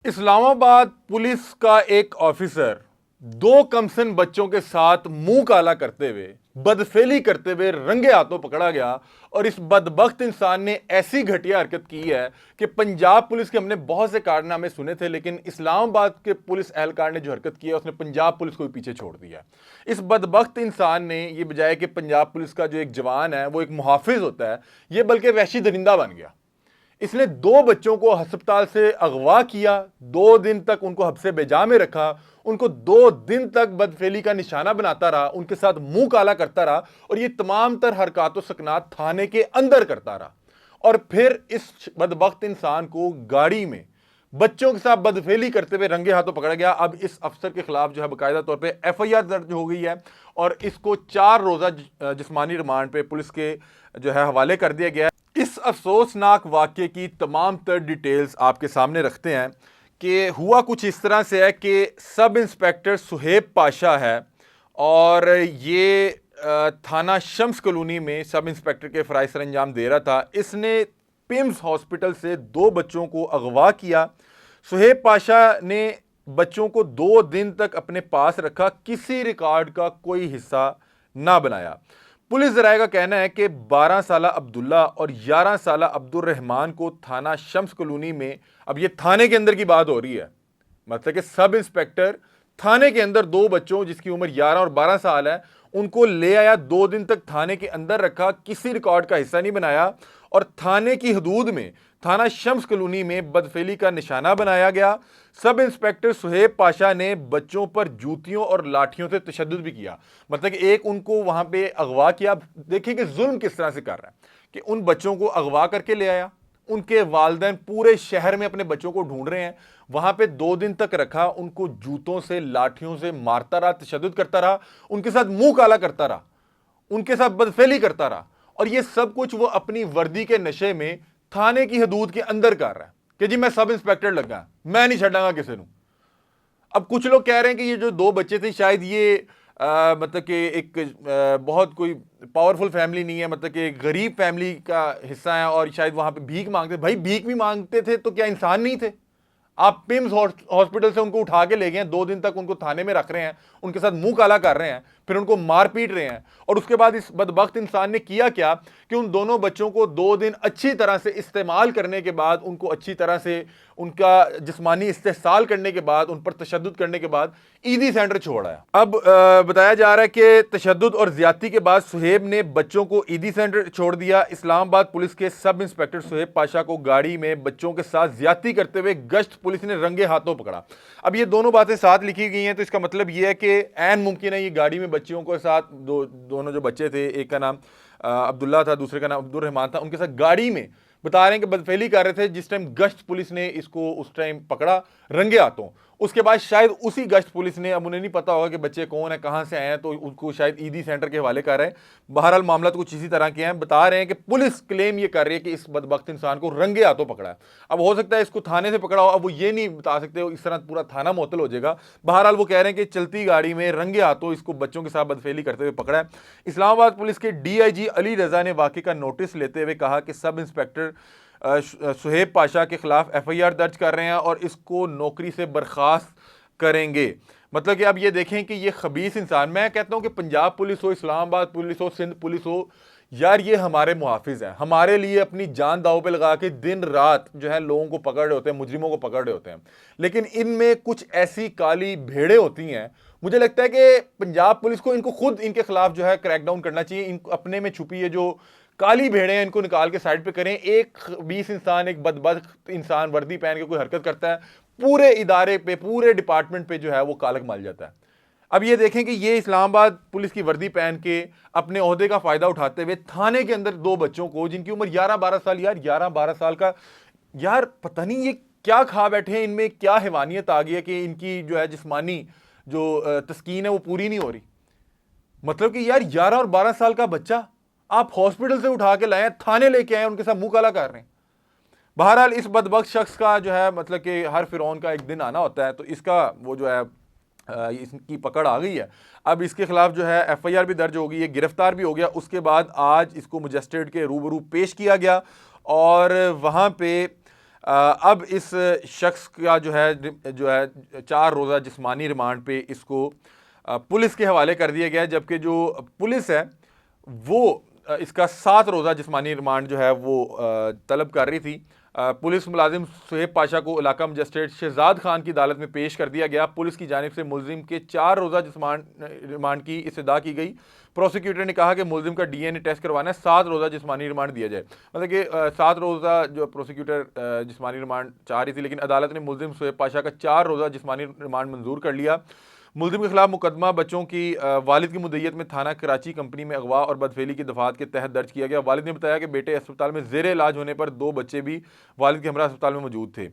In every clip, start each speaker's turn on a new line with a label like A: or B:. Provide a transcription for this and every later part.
A: Islamabad police का एक officer दो कमसन बच्चों के साथ मुंह काला करते हुए बदफेली करते हुए रंगे हाथों पकड़ा गया। और इस बदबख्त इंसान ने ऐसी घटिया हरकत की है कि पंजाब पुलिस के हमने बहुत से कारनामे सुने थे, लेकिन इस्लामाबाद के पुलिस एहलकार ने जो हरकत की है उसने पंजाब पुलिस को भी पीछे छोड़ दिया। इस बदबख्त इंसान ने ये बजाय कि पंजाब पुलिस का जो एक जवान है वो एक मुहाफिज होता है, ये बल्कि वहशी दरिंदा बन गया। इसने दो बच्चों को अस्पताल से अगवा किया, 2 दिन तक उनको हब्से बेजा में रखा, उनको 2 दिन तक बदफेली का निशाना बनाता रहा, उनके साथ मुंह काला करता रहा और ये तमाम तर हरकत व सकनात थाने के अंदर करता रहा। और फिर इस बदबख्त इंसान को गाड़ी में बच्चों के साथ बदफेली करते हुए रंगे हाथों पकड़ा गया। अब इस अफसर के खिलाफ जो है बाकायदा तौर पे एफआईआर दर्ज हो गई है और इसको 4 रोजा जिस्मानी रिमांड पे पुलिस के जो है हवाले कर दिया गया है। इस अफसोसनाक वाक़े की तमाम तर डिटेल्स आपके सामने रखते हैं कि हुआ कुछ इस तरह से है कि सब इंस्पेक्टर सुहेब पाशा है और ये थाना शम्स कॉलोनी में सब इंस्पेक्टर के फ़राइज़ सर अंजाम दे रहा था। इसने पिम्स हॉस्पिटल से 2 बच्चों को अगवा किया। सुहेब पाशा ने बच्चों को 2 दिन तक अपने पास रखा, किसी रिकॉर्ड का कोई हिस्सा ना बनाया। पुलिस ज़राए का कहना है कि 12 साला अब्दुल्ला और 11 साला अब्दुल रहमान को थाना शम्स कॉलोनी में, अब ये थाने के अंदर की बात हो रही है, मतलब कि सब इंस्पेक्टर थाने के अंदर 2 बच्चों जिसकी उम्र 11 और 12 साल है उनको ले आया, 2 दिन तक थाने के अंदर रखा, किसी रिकॉर्ड का हिस्सा नहीं बनाया और थाने की हदूद में थाना शम्स कॉलोनी में बदफेली का निशाना बनाया गया। सब इंस्पेक्टर सुहेब पाशा ने बच्चों पर जूतियों और लाठियों से तशद्दुद भी किया, मतलब कि एक उनको वहां पे अगवा किया। देखिए कि जुल्म किस तरह से कर रहा है कि उन बच्चों को अगवा करके ले आया, उनके वालिदैन पूरे शहर में अपने बच्चों को ढूंढ रहे हैं, वहां पे 2 दिन तक रखा, उनको जूतों से लाठियों से मारता रहा, तशद्दुद करता रहा, उनके साथ मुंह काला करता रहा, उनके साथ बदफेली करता रहा। और ये सब कुछ वो अपनी वर्दी के नशे में थाने की हदूद के अंदर कर रहा है कि जी मैं सब इंस्पेक्टर लगा, मैं नहीं छड़ांगा किसी को। अब कुछ लोग कह रहे हैं कि ये जो 2 बच्चे थे शायद ये मतलब कि एक बहुत कोई पावरफुल फैमिली नहीं है, मतलब कि गरीब फैमिली का हिस्सा है और शायद वहां पे भीख मांगते। भाई भीख भी मांगते थे तो क्या इंसान नहीं थे? आप पिम्स हॉस्पिटल से उनको उठा के ले गए, 2 दिन तक उनको थाने में रख रहे हैं, उनके साथ मुंह काला कर रहे हैं, फिर उनको मार पीट रहे हैं। और उसके बाद इस बदबख्त इंसान ने किया क्या कि उन दोनों बच्चों को 2 दिन अच्छी तरह से इस्तेमाल करने के बाद, उनको अच्छी तरह से उनका जिस्मानी इस्तेहसाल करने के बाद, उन पर तशद्दुद करने के बाद ईदी सेंटर छोड़ आया। अब बताया जा रहा है कि तशद्दुद और ज्यादती के बाद सुहेब ने बच्चों को ईदी सेंटर छोड़ दिया। इस्लामाबाद पुलिस के सब इंस्पेक्टर सुहेब पाशा को गाड़ी में बच्चों के साथ ज्यादती करते हुए गश्त पुलिस ने रंगे हाथों पकड़ा। अब ये दोनों बातें साथ लिखी गई हैं तो इसका मतलब ये है कि ऐन मुमकिन है ये गाड़ी में बच्चियों के साथ दोनों जो बच्चे थे, एक का नाम अब्दुल्ला था, दूसरे का नाम अब्दुल रहमान था, उनके साथ गाड़ी में बता रहे हैं कि बदफेली कर रहे थे जिस टाइम गश्त पुलिस ने इसको उस टाइम पकड़ा रंगे हाथों। उसके बाद शायद उसी गश्त पुलिस ने, अब उन्हें नहीं पता होगा कि बच्चे कौन है, कहां से आए हैं, तो उनको शायद ईदी सेंटर के हवाले कर रहे हैं। बहरहाल मामला तो कुछ इसी तरह के हैं। बता रहे हैं कि पुलिस क्लेम ये कर रही है कि इस बदबख्त इंसान को रंगे हाथों पकड़ा है। अब हो सकता है इसको थाने से पकड़ा हो, अब वो ये नहीं बता सकते, इस तरह पूरा थाना मुअत्तल हो जाएगा। बहरहाल वो कह रहे हैं कि चलती गाड़ी में रंगे हाथों इसको बच्चों के साथ बदफेली करते हुए पकड़ा है। इस्लामाबाद पुलिस के डीआईजी अली रजा ने वाक़े का नोटिस लेते हुए कहा कि सब इंस्पेक्टर सुहेब पाशा के खिलाफ एफआईआर दर्ज कर रहे हैं और इसको नौकरी से बर्खास्त करेंगे। मतलब कि अब ये देखें कि ये खबीस इंसान, मैं कहता हूं कि पंजाब पुलिस हो, इस्लामाबाद पुलिस हो, सिंध पुलिस हो, यार ये हमारे मुहाफिज हैं, हमारे लिए अपनी जान दांव पे लगा के दिन रात जो है लोगों को पकड़ रहे होते हैं, मुजरिमों को पकड़ रहे होते हैं। लेकिन इनमें कुछ ऐसी काली भेड़ें होती हैं, मुझे लगता है कि पंजाब पुलिस को इनको खुद इनके खिलाफ जो है क्रैकडाउन करना चाहिए। इनको अपने में छुपी है जो काली भेड़ें हैं इनको निकाल के साइड पे करें। एक 20 इंसान, एक बदबख्त इंसान वर्दी पहन के कोई हरकत करता है, पूरे इदारे पे, पूरे डिपार्टमेंट पे जो है वो कालक मल जाता है। अब ये देखें कि ये इस्लामाबाद पुलिस की वर्दी पहन के अपने ओहदे का फायदा उठाते हुए थाने के अंदर 2 बच्चों को जिनकी उम्र 11-12 साल, यार 11-12 साल का, यार पता नहीं ये क्या खा बैठे हैं, इनमें क्या हैवानियत आ गई है कि इनकी जो है जिस्मानी जो तस्कीन है वो पूरी नहीं हो रही। मतलब कि यार 11 और 12 साल का बच्चा आप हॉस्पिटल से उठा के लाए, थाने लेके आए, उनके साथ मुंह काला कर रहे हैं। बहरहाल इस बदबख्त शख्स का जो है मतलब कि हर फिरौन का एक दिन आना होता है, तो इसका वो जो है इसकी पकड़ आ गई है। अब इसके खिलाफ जो है एफआईआर भी दर्ज हो गई है, गिरफ्तार भी हो गया। उसके बाद आज इसको मजिस्ट्रेट के रूबरू पेश किया गया और वहाँ पे अब इस शख्स का जो है 4 रोज़ा जिस्मानी रिमांड पे इसको पुलिस के हवाले कर दिया गया है, जबकि जो पुलिस है वो इसका 7 रोज़ा जिस्मानी रिमांड जो है वो तलब कर रही थी। पुलिस मुलाजिम सुहेब पाशा को इलाका मजिस्ट्रेट शहजाद खान की अदालत में पेश कर दिया गया। पुलिस की जानिब से मुलजिम के 4 रोज़ा रिमांड की इस्तदा की गई। प्रोसिक्यूटर ने कहा कि मुलजिम का DNA टेस्ट करवाना है, 7 रोज़ा जिस्मानी रिमांड दिया जाए। मतलब कि 7 रोज़ा जो प्रोसिक्यूटर जिस्मानी रिमांड चाह रही थी, लेकिन अदालत ने मुलजिम सुहेब पाशा का 4 रोज़ा जिस्मानी रिमांड मंजूर कर लिया। मुलजिम के खिलाफ मुकदमा बच्चों की वालिद की मुद्दत में थाना कराची कंपनी में अगवा और बदफेली की दफात के तहत दर्ज किया गया। वालिद ने बताया कि बेटे अस्पताल में जेर इलाज होने पर 2 बच्चे भी वालिद के हमरा अस्पताल में मौजूद थे।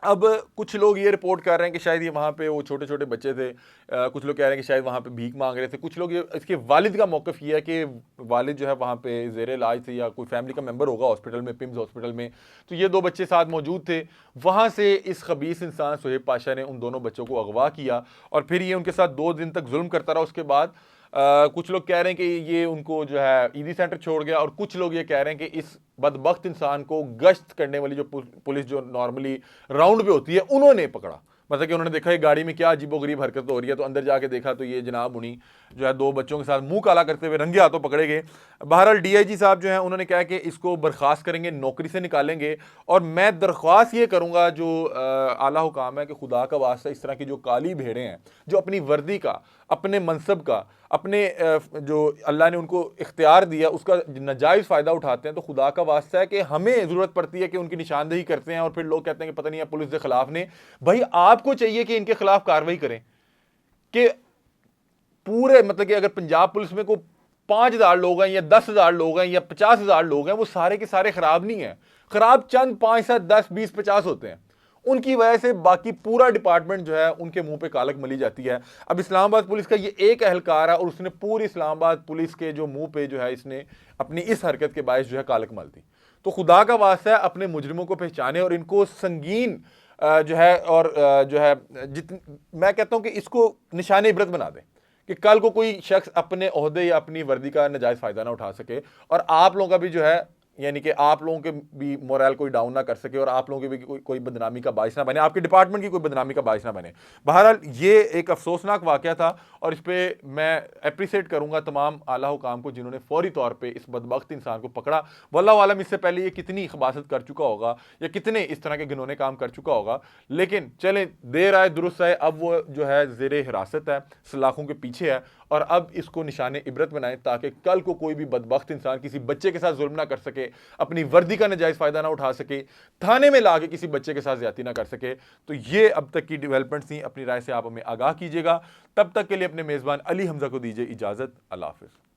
A: अब कुछ लोग ये रिपोर्ट कर रहे हैं कि शायद ये वहाँ पे वो छोटे छोटे बच्चे थे, कुछ लोग कह रहे हैं कि शायद वहाँ पे भीख मांग रहे थे, कुछ लोग ये इसके वालिद का मौक़िफ़ ये है कि वालिद जो है वहाँ पे ज़ेर इलाज थे या कोई फैमिली का मेंबर होगा हॉस्पिटल में, पिम्स हॉस्पिटल में, तो ये 2 बच्चे साथ मौजूद थे। वहाँ से इस खबीस इंसान सुहेब पाशा ने उन दोनों बच्चों को अगवा किया और फिर ये उनके साथ 2 दिन तक जुल्म करता रहा। उसके बाद कुछ लोग कह रहे हैं कि ये उनको जो है ईदी सेंटर छोड़ गया, और कुछ लोग ये कह रहे हैं कि इस बदबख्त इंसान को गश्त करने वाली जो पुलिस जो नॉर्मली राउंड पे होती है उन्होंने पकड़ा। मतलब कि उन्होंने देखा ये गाड़ी में क्या अजीबोगरीब हरकत हो रही है, तो अंदर जाके देखा तो ये जनाब उन्हीं जो है 2 बच्चों के साथ मुंह काला करते हुए रंगे हाथों पकड़े गए। बहरहाल DIG साहब जो है उन्होंने कहा कि इसको बर्खास्त करेंगे, नौकरी से निकालेंगे, और मैं दरख्वास्त ये करूँगा जो आला हुकाम है कि खुदा का वास्ता इस तरह की जो काली भेड़ें हैं जो अपनी वर्दी का, अपने मनसब का, अपने जो अल्लाह ने उनको इख्तियार दिया उसका नाजायज़ फ़ायदा उठाते हैं, तो खुदा का वास्ता है कि हमें ज़रूरत पड़ती है कि उनकी निशानदेही करते हैं और फिर लोग कहते हैं कि पता नहीं है पुलिस के खिलाफ ने। भाई आपको चाहिए कि इनके खिलाफ कार्रवाई करें, कि पूरे मतलब कि अगर पंजाब पुलिस में को 5,000 लोग हैं या 10,000 लोग हैं या 50,000 लोग हैं, वो सारे के सारे खराब नहीं हैं। खराब चंद 5, 7, 10, 20, 50 होते हैं। उनकी वजह से बाकी पूरा डिपार्टमेंट जो है उनके मुंह पे कालक मली जाती है। अब इस्लामाबाद पुलिस का ये एक एहलकार है और उसने पूरी इस्लामाबाद पुलिस के जो मुंह पे जो है इसने अपनी इस हरकत के बायस जो है कालक मल दी। तो खुदा का वास्ता है अपने मुजरिमों को पहचाने और इनको संगीन जो है और जो है मैं कहता हूं कि इसको निशाने इबरत बना दें कि कल को कोई शख्स अपने ओहदे या अपनी वर्दी का नाजायज़ फ़ायदा ना उठा सके, और आप लोगों का भी जो है यानी कि आप लोगों के भी मोरल कोई डाउन ना कर सके और आप लोगों के भी कोई बदनामी का बायस ना बने, आपके डिपार्टमेंट की कोई बदनामी का बायस ना बने। बहरहाल ये एक अफसोसनाक वाक़या था और इस पर मैं अप्रिशिएट करूंगा तमाम आला हुकाम को जिन्होंने फौरी तौर पे इस बदबख्त इंसान को पकड़ा। वल्लाहु आलम इससे पहले ये कितनी खबासत कर चुका होगा या कितने इस तरह के घिनौने काम कर चुका होगा, लेकिन चलें देर आए दुरुस्त आए, अब वो जो है ज़ेरे हिरासत है, सलाखों के पीछे है, और अब इसको निशाने इबरत बनाएं ताकि कल को कोई भी बदबख्त इंसान किसी बच्चे के साथ जुल्म ना कर सके, अपनी वर्दी का नाजायज़ फ़ायदा ना उठा सके, थाने में लाके किसी बच्चे के साथ ज़्यादती ना कर सके। तो ये अब तक की डेवलपमेंट्स थी, अपनी राय से आप हमें आगाह कीजिएगा। तब तक के लिए अपने मेज़बान अली हमज़ा को दीजिए इजाज़त। अल्लाह हाफ़िज़।